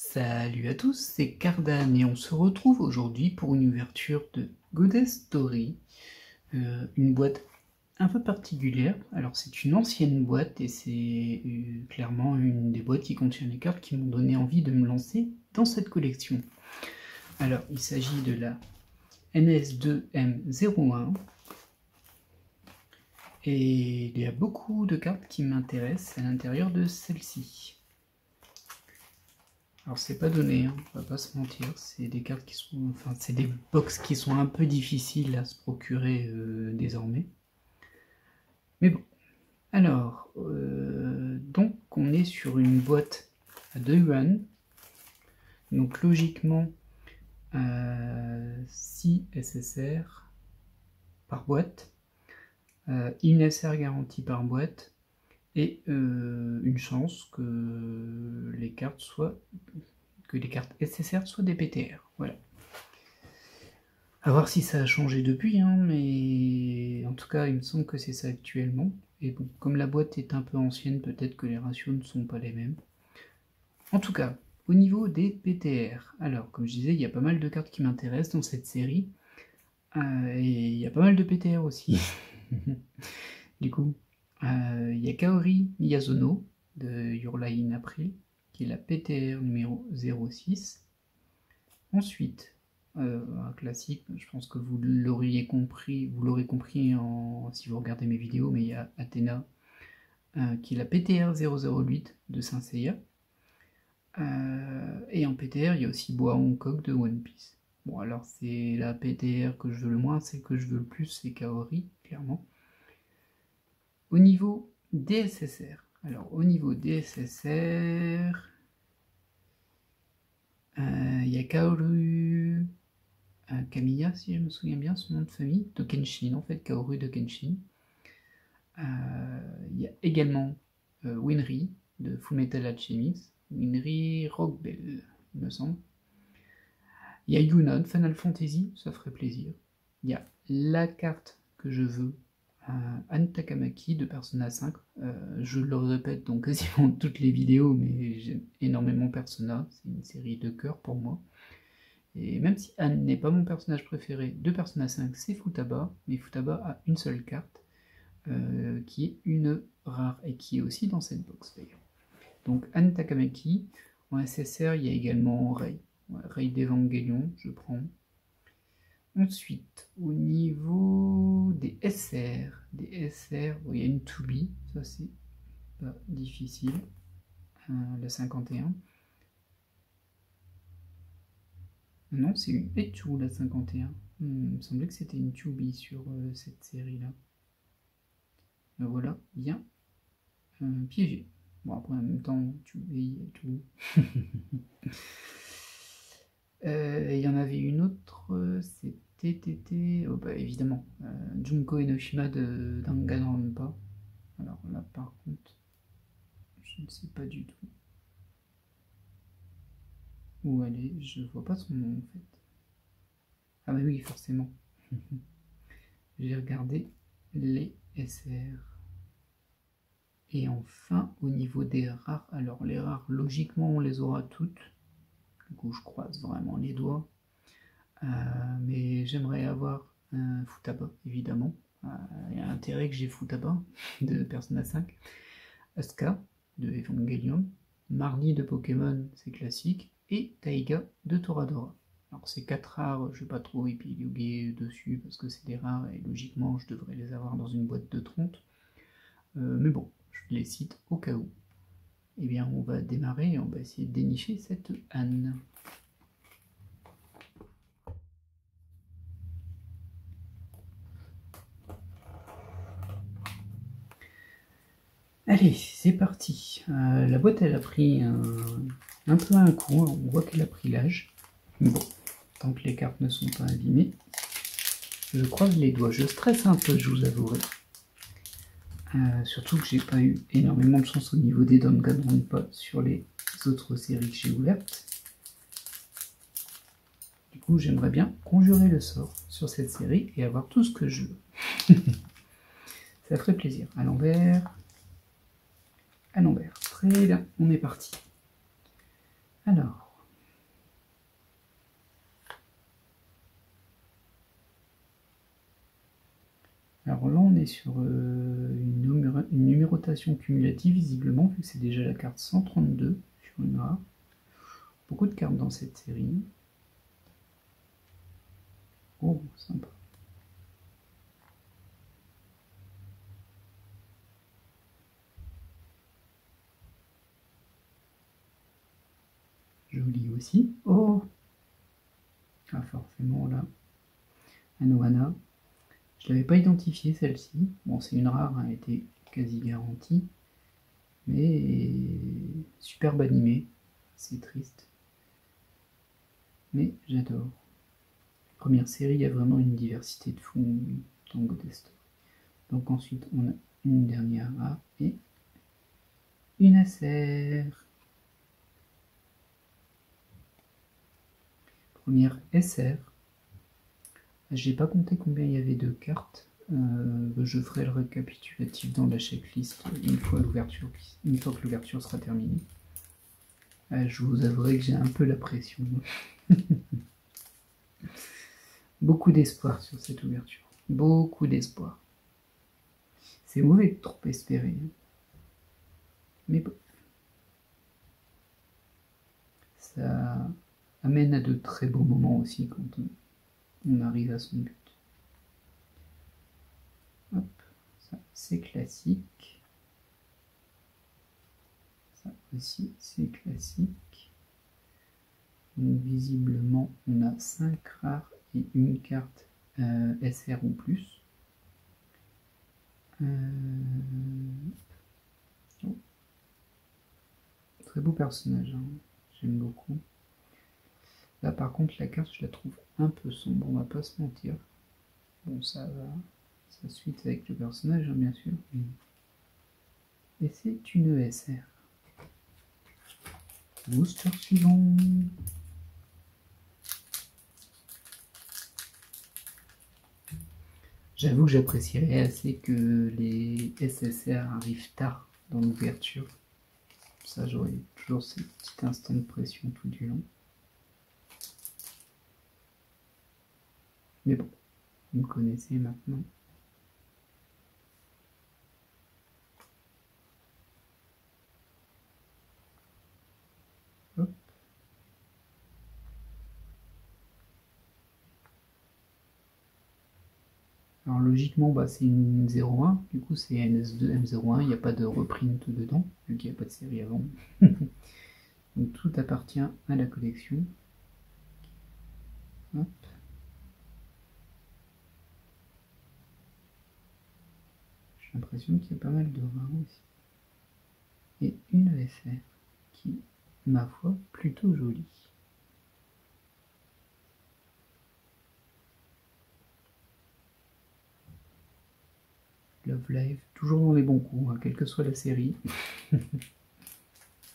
Salut à tous, c'est Cardan et on se retrouve aujourd'hui pour une ouverture de Goddess Story, une boîte un peu particulière. Alors c'est une ancienne boîte et c'est clairement une des boîtes qui contient les cartes qui m'ont donné envie de me lancer dans cette collection. Alors il s'agit de la NS2M01 et il y a beaucoup de cartes qui m'intéressent à l'intérieur de celle-ci. Alors c'est pas donné, hein, on va pas se mentir, c'est des cartes qui sont, enfin c'est des box qui sont un peu difficiles à se procurer désormais. Mais bon, alors donc on est sur une boîte à 2 yuan, donc logiquement 6 SSR par boîte, une SR garantie par boîte et une chance que les cartes SSR soient des PTR. Voilà. A voir si ça a changé depuis, hein, mais en tout cas, il me semble que c'est ça actuellement. Et bon, comme la boîte est un peu ancienne, peut-être que les ratios ne sont pas les mêmes. En tout cas, au niveau des PTR, alors, comme je disais, il y a pas mal de cartes qui m'intéressent dans cette série. Et il y a pas mal de PTR aussi. Du coup, il y a Kaori Miyazono de Your Lie in April, qui est la PTR numéro 06. Ensuite, un classique, je pense que vous l'aurez compris si vous regardez mes vidéos, mais il y a Athena, qui est la PTR 008 de Saint Seiya. Et en PTR, il y a aussi Boa Hancock de One Piece. Bon, alors c'est la PTR que je veux le moins, celle que je veux le plus, c'est Kaori, clairement. Au niveau des SSR, alors au niveau des SSR, il y a Kaoru Kamiya, si je me souviens bien, son nom de famille, de Kenshin, en fait, Kaoru de Kenshin. Il y a également Winry de Fullmetal Alchemist, Winry Rockbell, il me semble. Il y a Yuna de Final Fantasy, ça ferait plaisir. Il y a la carte que je veux, Anne Takamaki de Persona 5. Je le répète dans quasiment toutes les vidéos, mais j'aime énormément Persona, c'est une série de cœur pour moi. Et même si Anne n'est pas mon personnage préféré de Persona 5, c'est Futaba, mais Futaba a une seule carte, qui est une rare, et qui est aussi dans cette box d'ailleurs. Donc Anne Takamaki, en SSR il y a également Rei, Rei d'Evangelion, je prends. Ensuite, au niveau des SR, bon, il y a une To Be, ça c'est pas difficile, la 51. Non, c'est une Echu, la 51. Il me semblait que c'était une To Be sur cette série-là. Ben voilà, bien piégé. Bon, après, en même temps, To Be et tout. Il y en avait une autre, c'était oh bah évidemment, Junko Enoshima de Danganronpa. Alors là par contre, je ne sais pas du tout où elle est, je vois pas son nom en fait. Ah bah oui, forcément. J'ai regardé les SR. Et enfin, au niveau des rares, alors les rares, logiquement on les aura toutes. Du coup, je croise vraiment les doigts. Mais j'aimerais avoir un Futaba, évidemment. Il y a intérêt que j'ai Futaba de Persona 5. Asuka de Evangelion. Marnie de Pokémon, c'est classique. Et Taiga de Toradora. Alors ces 4 rares, je vais pas trop épiloguer dessus parce que c'est des rares et logiquement je devrais les avoir dans une boîte de 30. Mais bon, je les cite au cas où. Eh bien, on va démarrer et on va essayer de dénicher cette Anne. Allez, c'est parti. La boîte, elle a pris un peu un coup. On voit qu'elle a pris l'âge. Mais bon, tant que les cartes ne sont pas abîmées, je croise les doigts. Je stresse un peu, je vous avouerai. Surtout que j'ai pas eu énormément de chance au niveau des Danganronpa sur les autres séries que j'ai ouvertes. Du coup, j'aimerais bien conjurer le sort sur cette série et avoir tout ce que je veux. Ça ferait plaisir. À l'envers. À l'envers. Très bien, on est parti. Alors, on est sur une numérotation cumulative, visiblement, vu que c'est déjà la carte 132 sur une rare. Beaucoup de cartes dans cette série. Oh, sympa. Joli aussi. Oh! Ah, forcément, là. Anohana. Je l'avais pas identifié, celle-ci. Bon, c'est une rare, elle était quasi garantie. Mais superbe animé. C'est triste. Mais j'adore. Première série, il y a vraiment une diversité de fou dans Godest. Donc ensuite, on a une dernière rare et une Acer. Première SR. J'ai pas compté combien il y avait de cartes. Je ferai le récapitulatif dans la checklist une fois que l'ouverture sera terminée. Je vous avouerai que j'ai un peu la pression. Beaucoup d'espoir sur cette ouverture. Beaucoup d'espoir. C'est mauvais de trop espérer. Mais bon. Ça amène à de très beaux moments aussi quand on arrive à son but. Hop, ça c'est classique. Ça aussi c'est classique. Donc visiblement on a 5 rares et une carte SR ou plus. Oh. Très beau personnage, hein. J'aime beaucoup. Là par contre la carte je la trouve un peu sombre, on va pas se mentir. Bon ça va, ça suite avec le personnage hein, bien sûr. Et c'est une ESR. Booster suivant. J'avoue que j'apprécierais assez que les SSR arrivent tard dans l'ouverture. Ça, j'aurais toujours ces petits instants de pression tout du long. Mais bon, vous me connaissez maintenant. Hop. Alors logiquement, bah, c'est une 01, du coup c'est NS2 M01, il n'y a pas de reprint dedans, vu qu'il n'y a pas de série avant. Donc tout appartient à la collection. Hop. J'ai l'impression qu'il y a pas mal de rares aussi. Et une ESR qui, ma foi, plutôt jolie. Love Live, toujours dans les bons coups, hein, quelle que soit la série.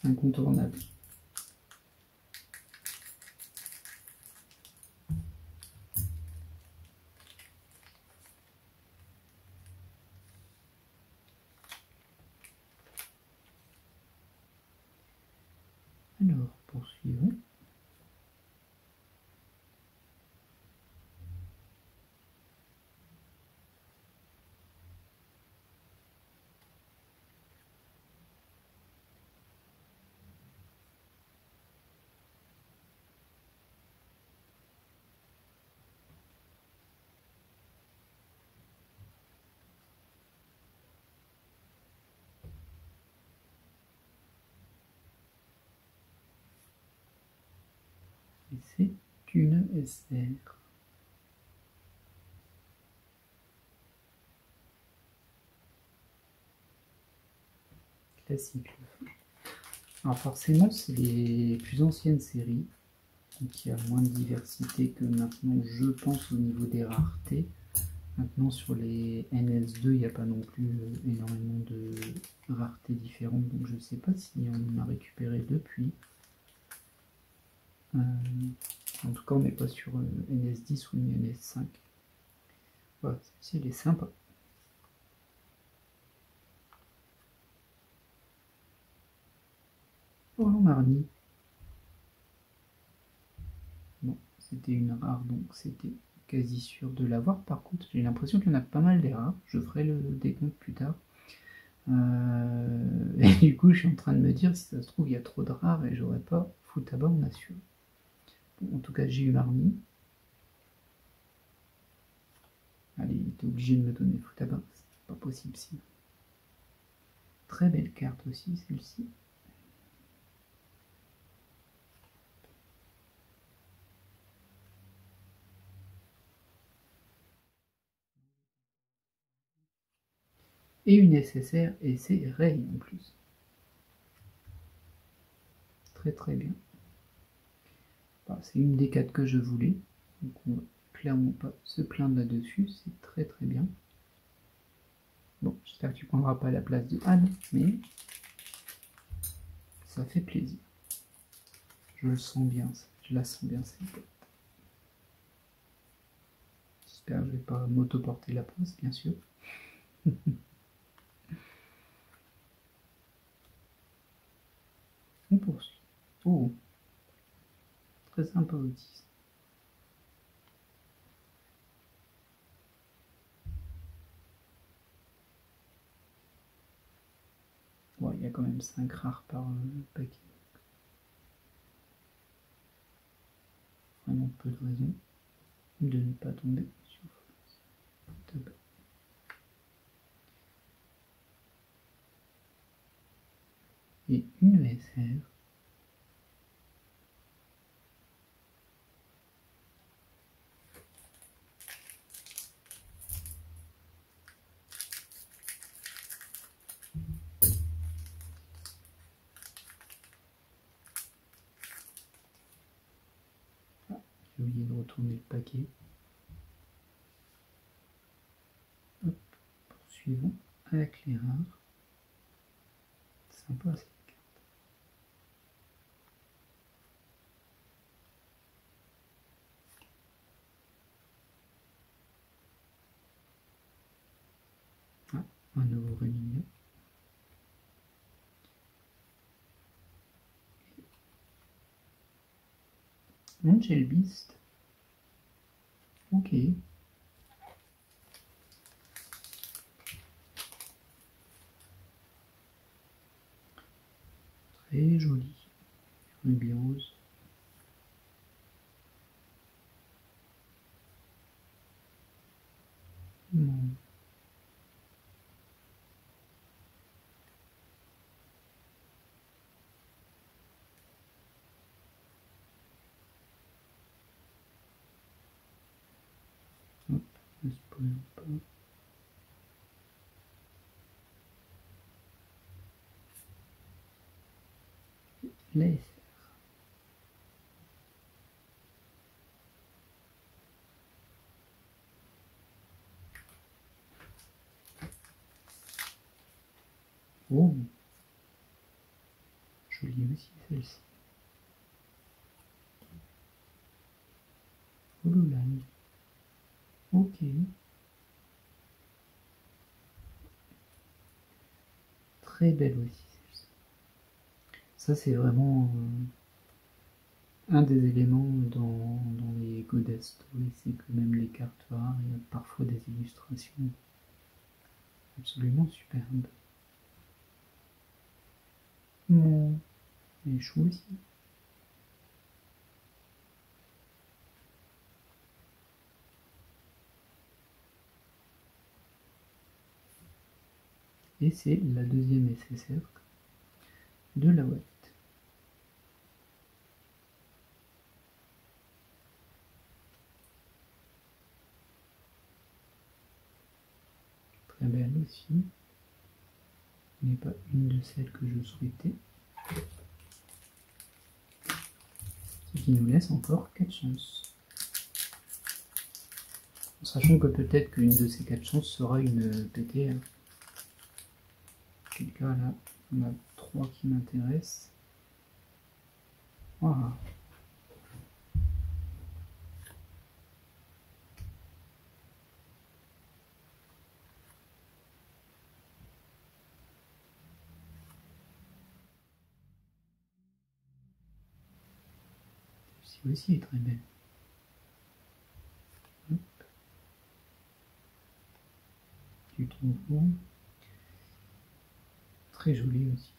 Incontournable. Alors, poursuivons. Et c'est une SR. Classique. Alors forcément, c'est les plus anciennes séries, donc il y a moins de diversité que maintenant, je pense, au niveau des raretés. Maintenant, sur les NS2, il n'y a pas non plus énormément de raretés différentes, donc je ne sais pas si on en a récupéré depuis. En tout cas, on n'est pas sur NS10 ou une NS5. Voilà, celle-ci, elle est sympa. Oh non, Marnie. Bon, c'était une rare, donc c'était quasi sûr de l'avoir. Par contre, j'ai l'impression qu'il y en a pas mal des rares. Je ferai le décompte plus tard. Et du coup, je suis en train de me dire, si ça se trouve, il y a trop de rares et j'aurais pas Futaba en assure. Bon, en tout cas, j'ai eu Marnie. Allez, il était obligé de me donner Futaba. C'est pas possible sinon. Très belle carte aussi, celle-ci. Et une SSR, et c'est Ray en plus. Très très bien. Enfin, c'est une des 4 que je voulais. Donc on va clairement pas se plaindre là-dessus. C'est très très bien. Bon, j'espère que tu prendras pas la place de Anne, mais ça fait plaisir. Je le sens bien, ça. Je la sens bien, cette boîte. J'espère que je vais pas m'auto-porter la poste, bien sûr. On poursuit. Oh, très sympa aussi. Bon, il y a quand même 5 rares par paquet. Vraiment peu de raison de ne pas tomber sur Futaba. Et une ESR. Ah, j'ai oublié de retourner le paquet. Hop, poursuivons avec les rares. Sympa cette carte. Ah, un nouveau Rémignon. Angel Beast. Ok. Très joli. Ruby rose. Non. Hop, ne spoil pas. Laisse. Oh, jolie aussi celle-ci. Hololine. Ok. Très belle aussi celle-ci. Ça c'est vraiment un des éléments dans les Goddess Stories, c'est que même les cartes rares, il y a parfois des illustrations absolument superbes. Mon les choux aussi. Et c'est la deuxième SSR de la White. Très belle aussi. N'est pas une de celles que je souhaitais. Ce qui nous laisse encore 4 chances. En sachant que peut-être qu'une de ces 4 chances sera une PT. En tout cas là, on a 3 qui m'intéressent. Voilà. Celle-ci aussi est très belle. Hop. plutôt beau. Très joli aussi.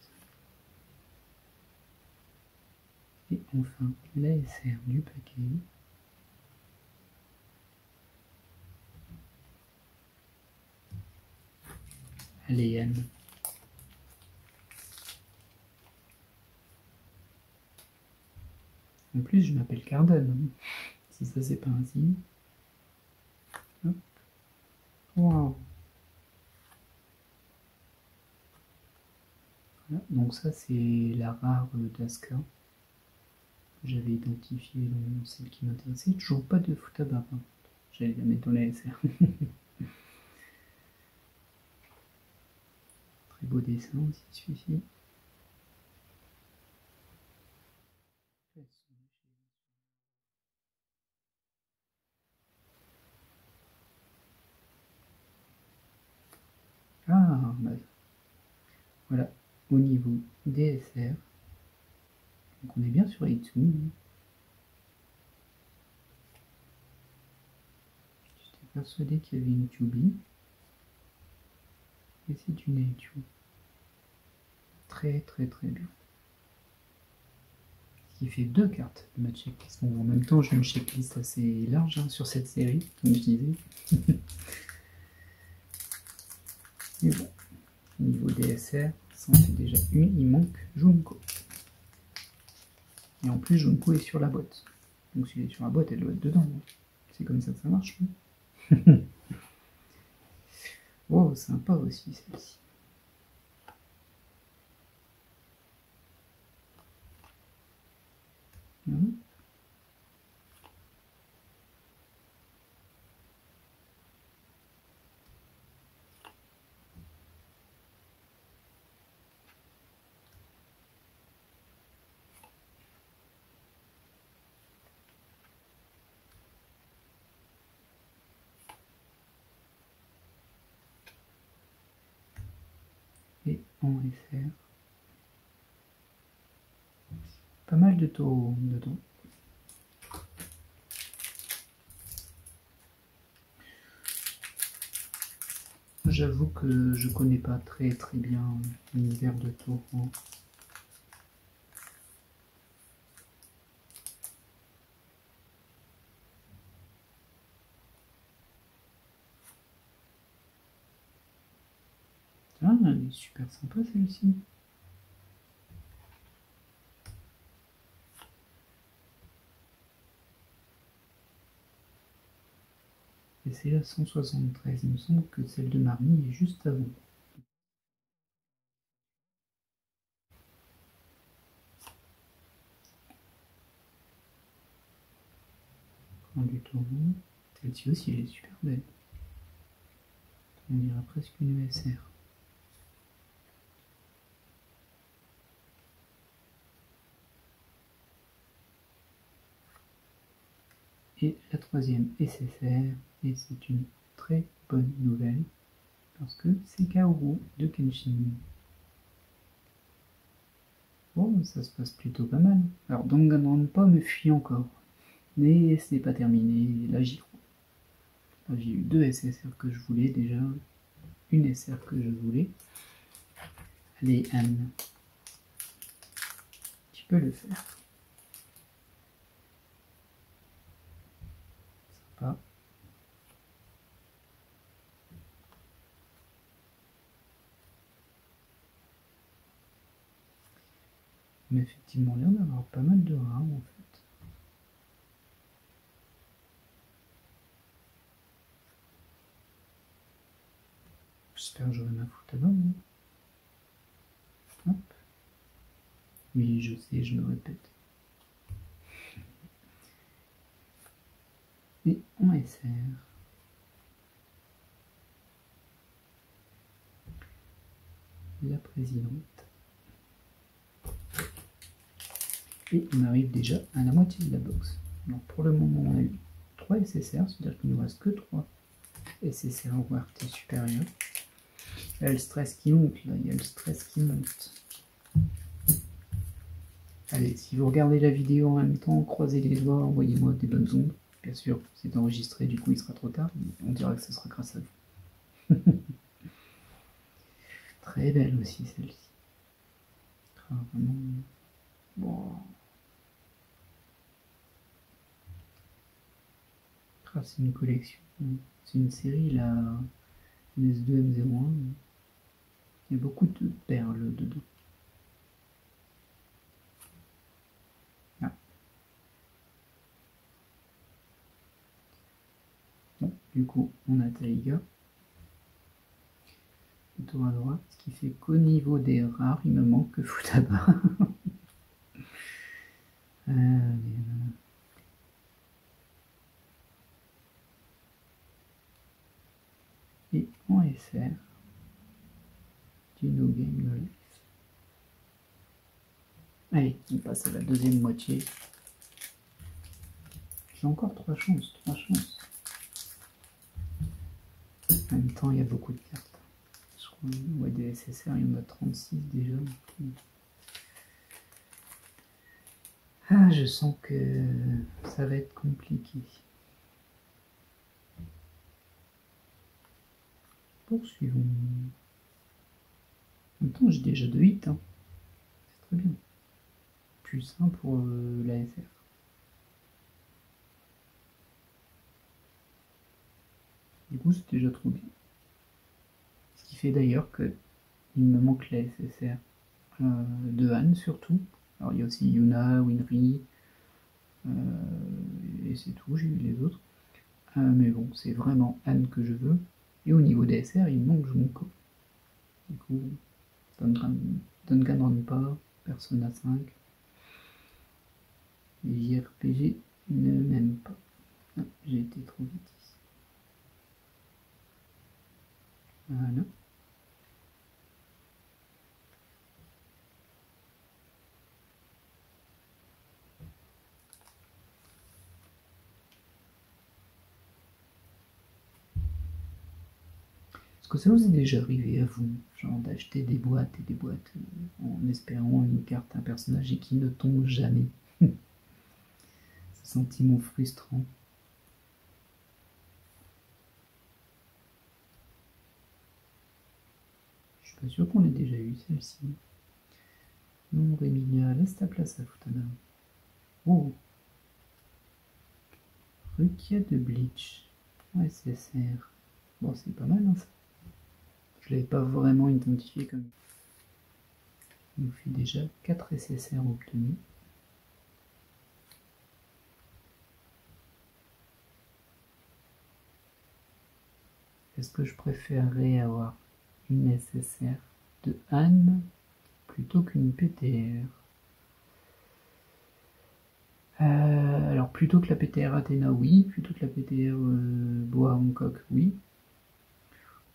Et enfin, l'ASR du paquet. Allez, Anne. En plus, je m'appelle Cardone. Si ça, c'est pas un signe. Hop. Wow. Voilà. Donc ça, c'est la rare d'Aska. J'avais identifié celle qui m'intéressait. Toujours pas de Futaba. J'allais la mettre dans la SR. Très beau dessin aussi, celui-ci. Ah, bah, voilà, au niveau DSR. Donc on est bien sur Itsu. J'étais persuadé qu'il y avait une Tubi. Et c'est une Itsu. Très très très bien. Ce qui fait 2 cartes de ma checklist. Bon, en même temps, j'ai une checklist assez large sur cette série, comme je disais. Mais bon, au niveau DSR, ça en fait déjà une, il manque Junko. Et en plus, Junko est sur la boîte. Donc s'il est sur la boîte, elle doit être dedans. C'est comme ça que ça marche. Oh, sympa aussi celle-ci. Et en SR. Pas mal de taureaux dedans. J'avoue que je connais pas très très bien l'univers de taureaux. Ah, elle est super sympa celle-ci. Et c'est la 173. Il me semble que celle de Marnie est juste avant. Du taureau. Celle-ci aussi, elle est super belle. On dirait presque une ESR. Et la troisième SSR, et c'est une très bonne nouvelle, parce que c'est Kaoru de Kenshin. Bon, ça se passe plutôt pas mal. Alors Danganronpa me fuit encore, mais ce n'est pas terminé, là j'y crois. J'ai eu 2 SSR que je voulais déjà, une SR que je voulais. Allez Anne, tu peux le faire. Sympa. Mais effectivement l'air d'avoir pas mal de rares en fait. J'espère que j'aurai ma Futaba. Hop. Oui, je sais, je me répète. Et en SR. La présidente. Et on arrive déjà à la moitié de la box. Donc pour le moment, on a eu 3 SSR, c'est-à-dire qu'il ne nous reste que 3 SSR en rareté supérieure. Il y a le stress qui monte, là, il y a le stress qui monte. Allez, si vous regardez la vidéo en même temps, croisez les doigts, envoyez-moi des bonnes ondes. Bien sûr, c'est enregistré, du coup il sera trop tard, mais on dira que ce sera grâce à vous. Très belle aussi celle-ci. Vraiment... Bon. Ah, c'est une collection. C'est une série, la S2 M01. Il y a beaucoup de perles dedans. Ah. Bon, du coup, on a Taiga. Plutôt à droite, ce qui fait qu'au niveau des rares, il me manque que Futaba. Et en SR, du No Game No Life. Allez, on passe à la deuxième moitié. J'ai encore 3 chances, 3 chances. En même temps, il y a beaucoup de cartes. Je crois ouais, des SSR, il y en a 36 déjà. Ah, je sens que ça va être compliqué. Poursuivons. En même temps, j'ai déjà 2 hits. Hein. C'est très bien. Plus 1 pour la FR. Du coup, c'est déjà trop bien. Ce qui fait d'ailleurs que il me manque la SSR de Anne surtout. Alors il y a aussi Yuna, Winry, et c'est tout, j'ai eu les autres. Mais bon, c'est vraiment Anne que je veux. Et au niveau des SR, il me manque Junko. Du coup, Danganronpa, Persona 5. Les JRPG ne m'aiment pas. Ah, j'ai été trop vite ici. Voilà. Est-ce que ça vous est déjà arrivé à vous, genre d'acheter des boîtes et des boîtes en espérant une carte, un personnage et qui ne tombe jamais? Ce sentiment frustrant. Je suis pas sûr qu'on l'ait déjà eu celle-ci. Non, Rémilia, laisse ta place à Futaba. Oh, Rukia de Bleach. Ouais, SSR. Bon, c'est pas mal, hein, ça. Je l'avais pas vraiment identifié comme. Il nous fait déjà 4 SSR obtenus. Est-ce que je préférerais avoir une SSR de Anne plutôt qu'une PTR? Alors plutôt que la PTR Athéna, oui. Plutôt que la PTR Boa Hancock, oui.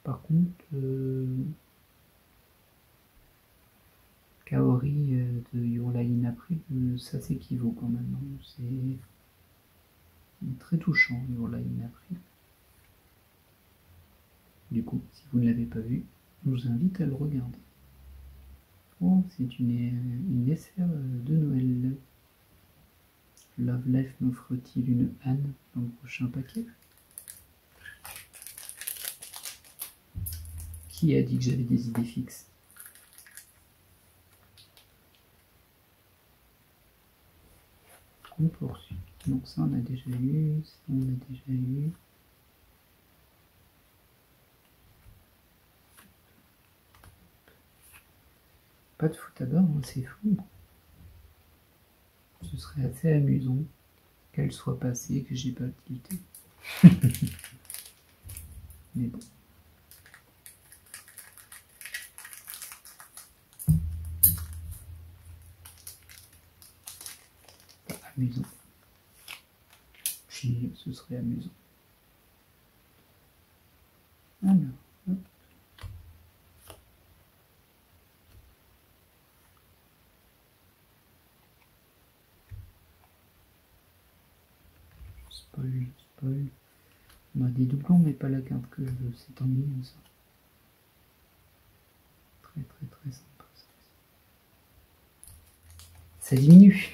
Par contre, Kaori de Your Line April, ça s'équivaut quand même. Hein. C'est très touchant, Your Line April. Du coup, si vous ne l'avez pas vu, je vous invite à le regarder. Oh, c'est une SR de Noël. Love Life m'offre-t-il une Anne dans le prochain paquet? Qui a dit que j'avais des idées fixes? On poursuit. Donc ça on a déjà eu, ça on a déjà eu. Pas de Futaba, hein, c'est fou. Ce serait assez amusant qu'elle soit passée et que j'ai pas tilté. Mais bon. Pas amusant. Si, ce serait amusant. Alors, hop. Spoil. On a des doublons, mais pas la carte que je veux. C'est ennuyeux ça. Très très très sympa ça. Ça diminue.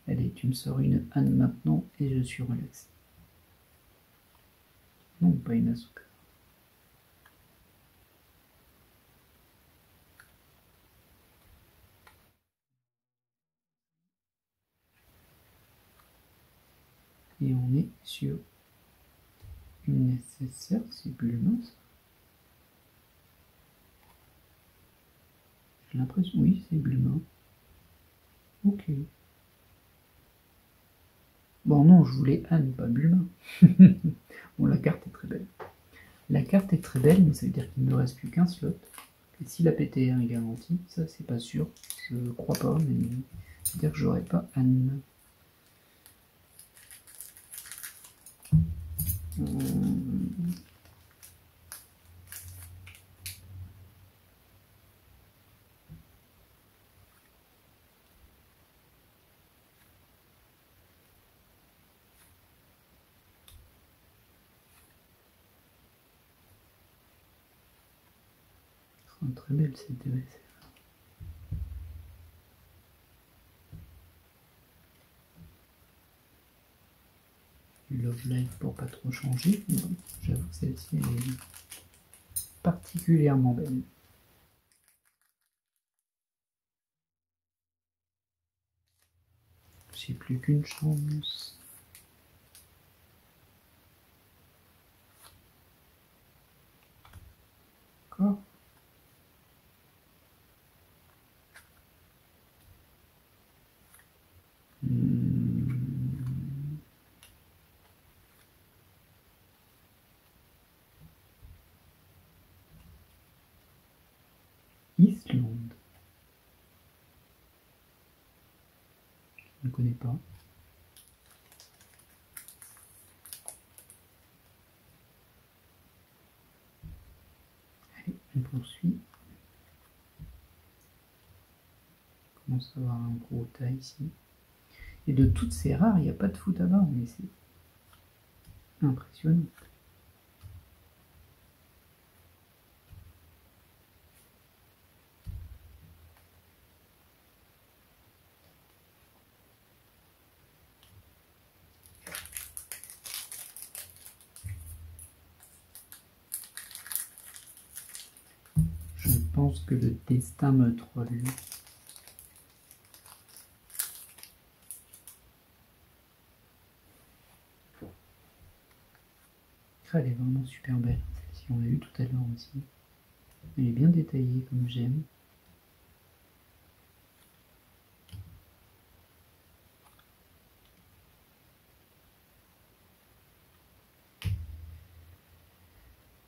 Allez, tu me sors une Anne maintenant et je suis relax. Non, pas une Asuka. Et on est sur une SSR, c'est Bulma ça. J'ai l'impression, oui, c'est Bulma. Ok. Bon non, je voulais Anne, pas Bulma. Bon, la carte est très belle. La carte est très belle, mais ça veut dire qu'il ne me reste plus qu'un slot. Et si la PTR est garantie, ça c'est pas sûr, je crois pas, mais ça veut dire que j'aurai pas Anne. Très belle cette DVC. Love Life pour pas trop changer, mais bon, j'avoue que celle-ci est particulièrement belle. J'ai plus qu'une chance. D'accord. Islande. Je ne connais pas. Allez, on poursuit. On commence à avoir un gros tas ici. Et de toutes ces rares, il n'y a pas de foot à bas, mais c'est impressionnant. Je pense que le destin me troll. Elle est vraiment super belle, celle-ci, on l'a eu tout à l'heure aussi. Elle est bien détaillée comme j'aime.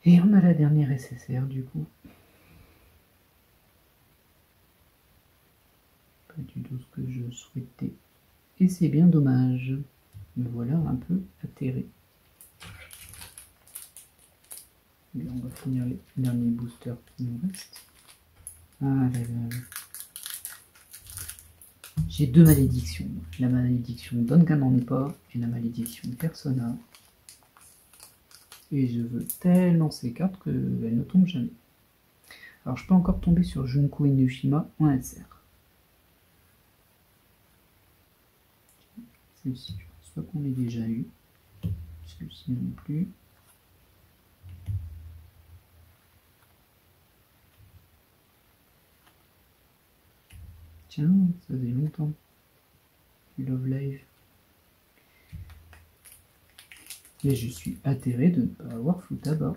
Et on a la dernière SSR du coup. Pas du tout ce que je souhaitais. Et c'est bien dommage. Me voilà un peu atterré. Et on va finir les derniers boosters qui nous restent. Ah là là. J'ai deux malédictions. La malédiction Danganronpa et la malédiction Persona. Et je veux tellement ces cartes qu'elles ne tombent jamais. Alors je peux encore tomber sur Junko Enoshima en SR. Celle-ci, je pense pas qu'on l'ait déjà eu. Celle-ci non plus. Tiens, ça faisait longtemps. Love Live. Et je suis atterré de ne pas avoir Futaba.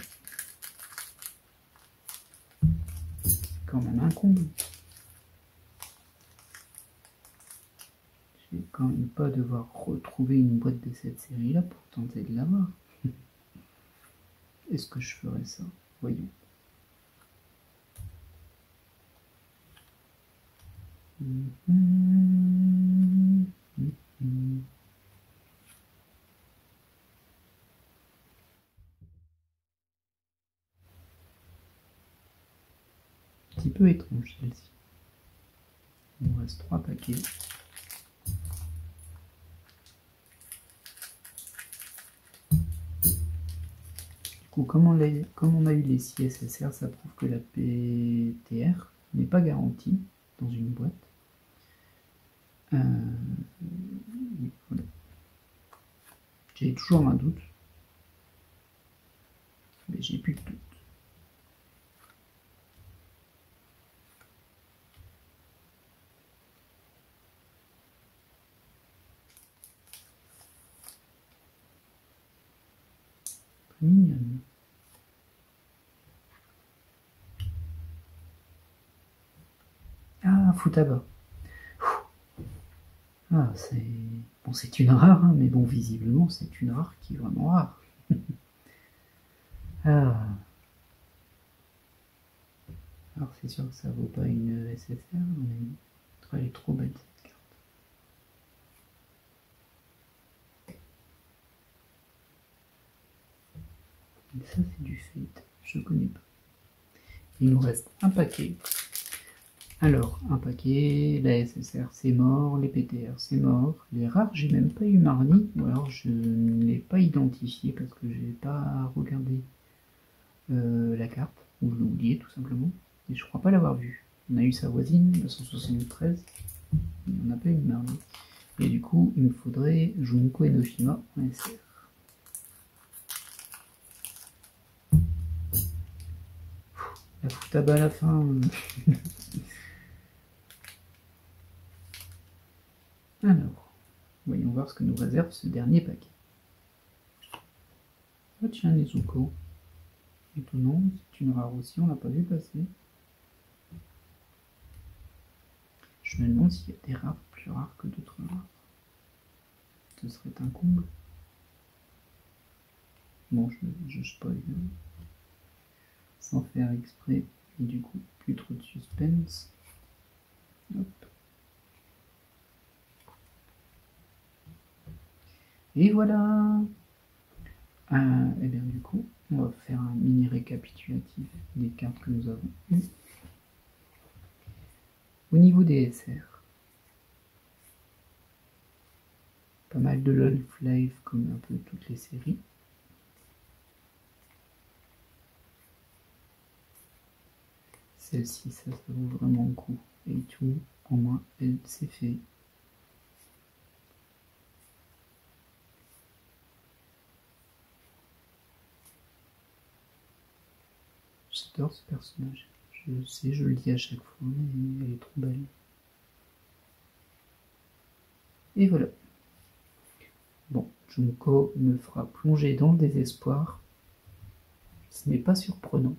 C'est quand même un comble. Je vais quand même pas devoir retrouver une boîte de cette série-là pour tenter de l'avoir. Est-ce que je ferais ça? Voyons. Un petit peu étrange celle-ci. Il nous reste 3 paquets. Du coup, comme on a eu les 6 SSR, ça prouve que la PTR n'est pas garantie dans une boîte. Voilà. J'ai toujours un doute, mais j'ai plus de doute. très mignonne. Ah, Futaba. Ah, c'est... Bon, c'est une rare, hein, mais bon, visiblement, c'est une rare qui est vraiment rare. Ah. Alors, c'est sûr que ça vaut pas une SSR, mais elle est trop belle, cette carte. Et ça, c'est du Fate. Je connais pas. Il nous reste un paquet. Alors, un paquet, la SSR c'est mort, les PTR c'est mort, les rares j'ai même pas eu Marnie, ou alors je ne l'ai pas identifié parce que j'ai pas regardé la carte, ou je l'ai oublié tout simplement, et je crois pas l'avoir vu. On a eu sa voisine, 273, mais on n'a pas eu Marnie. Et du coup, il me faudrait Junko Enoshima en SR. La Futaba à la fin. Alors, voyons voir ce que nous réserve ce dernier paquet. Oh tiens, Nezuko. Étonnant, c'est une rare aussi, on l'a pas vu passer. Je me demande s'il y a des rares plus rares que d'autres rares. Ce serait un comble. Bon, je spoil sans faire exprès, et du coup, plus trop de suspense. Hop. Et voilà. Et bien du coup, on va faire un mini récapitulatif des cartes que nous avons eues. Au niveau des SR, pas mal de Lolf Live comme un peu toutes les séries. Celle-ci, ça vaut vraiment le coup. Et tout, en moins, elle s'est fait. J'adore ce personnage. Je sais, je le dis à chaque fois, mais elle est trop belle. Et voilà. Bon, Junko me fera plonger dans le désespoir. Ce n'est pas surprenant.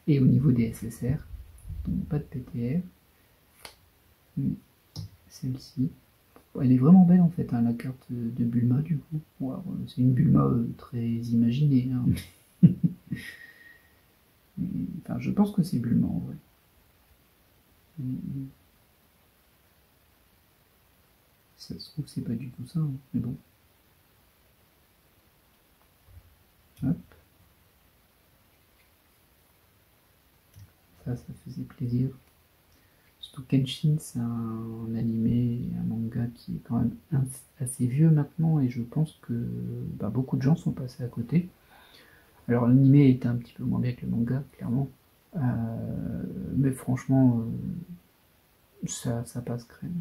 Et au niveau des SSR, donc pas de PTR. Mais celle-ci, elle est vraiment belle en fait, hein, la carte de Bulma du coup. Wow, c'est une Bulma très imaginée. Hein. Enfin, je pense que c'est Bulma en vrai. Ça se trouve, c'est pas du tout ça, hein, mais bon. Hop. Ça faisait plaisir. Surtout Kenshin, c'est un animé, un manga qui est quand même assez vieux maintenant, et je pense que beaucoup de gens sont passés à côté. Alors l'animé était un petit peu moins bien que le manga, clairement. Mais franchement, ça passe crème.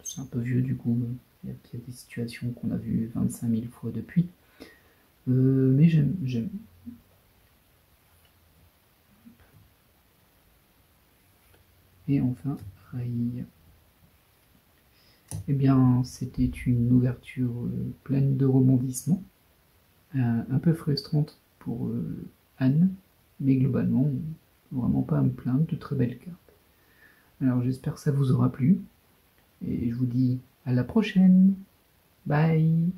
C'est un peu vieux du coup. Il y a des situations qu'on a vues 25 000 fois depuis. Mais j'aime. Et enfin, Rai. Eh bien, c'était une ouverture pleine de rebondissements, un peu frustrante pour Anne, mais globalement, vraiment pas à me plaindre, de très belles cartes. Alors j'espère que ça vous aura plu, et je vous dis à la prochaine. Bye.